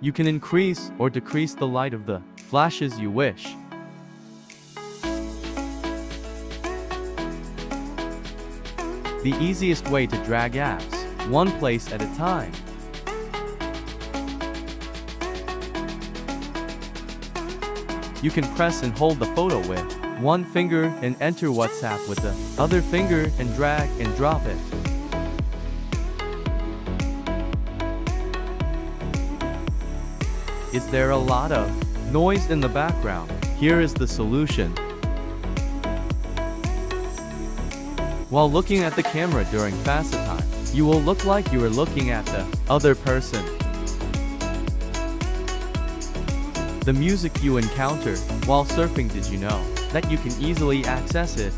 You can increase or decrease the light of the flash as you wish. The easiest way to drag apps, one place at a time. You can press and hold the photo with one finger and enter WhatsApp with the other finger and drag and drop it. Is there a lot of noise in the background? Here is the solution. While looking at the camera during FaceTime, you will look like you are looking at the other person. The music you encounter while surfing, did you know that you can easily access it